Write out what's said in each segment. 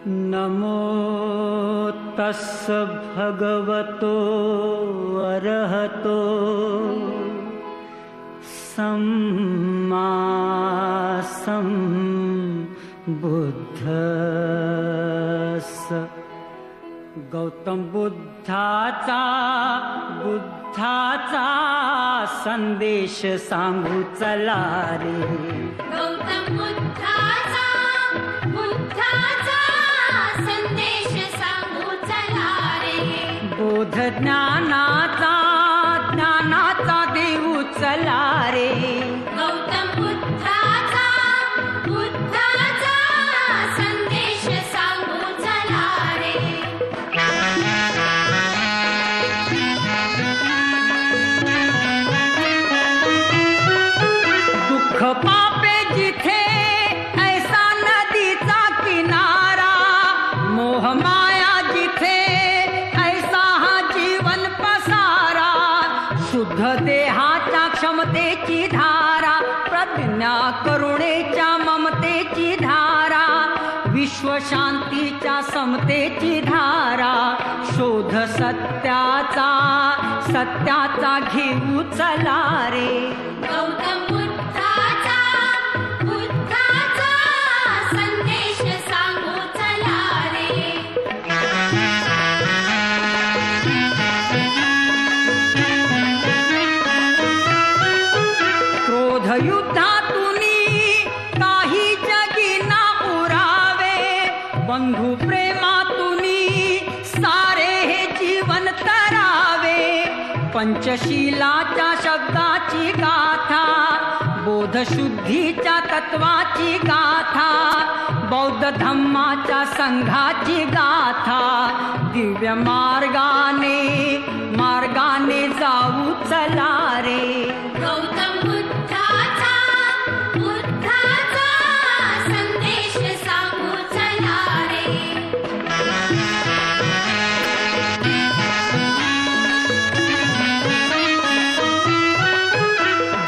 नमो तस्स भगवतो अरहतो सम्मा सम्बुद्धस्स। गौतम बुद्धाचा संदेश सांगू चला रे। गौतम बुद्धाचा संदेश सांगू चला रे। बोध ज्ञानाचा देऊ चला रे। गौतम बुद्धाचा संदेश सांगू चला रे। दुःख पापे जिथे ऐसा नदीचा किनारा, मोह माया जिथे ऐसा हा जीवन पसारा। शुद्ध देहाच्या क्षमतेची धारा, प्रज्ञा करुणेच्या ममतेची धारा, विश्व शांतीच्या समतेची धारा। शोध सत्याचा घेऊ चला रे। गौतम बुद्धाचा संदेश सांगू चला रे। क्रोध युद्धातुनी काही जगी ना उरावे, बंधु प्रेमातुनी सारे हे जीवन तरावे। पंचशीलाच्या शब्दाची गाथा, बोधशुद्धीच्या तत्वाची गाथा, बौद्ध धम्माच्या संघाची गाथा। दिव्य मार्गाने जाऊ चला रे। गौतम बुद्धाचा संदेश सांगू चला रे।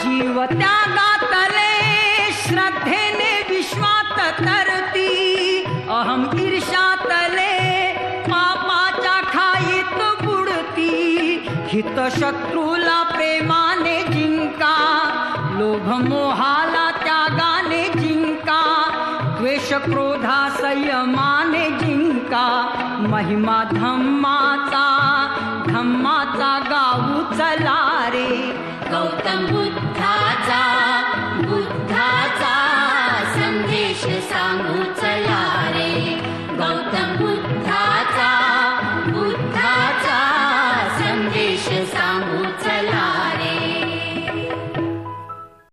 जीव त्यागातले श्रद्धेने विश्वात तरती, अहम ईर्ष्यातले पापाच्या खाईत बुडती। हित शत्रूला प्रेमाने जिंका, लोभ मोहाला त्यागाने जिंका, द्वेष क्रोधा संयमाने जिंका। महिमा धम्माचा गाऊ चला रे। गौतम बुद्धाचा संदेश सांगू चला रे। गौतम बुद्धाचा संदेश सांगू चला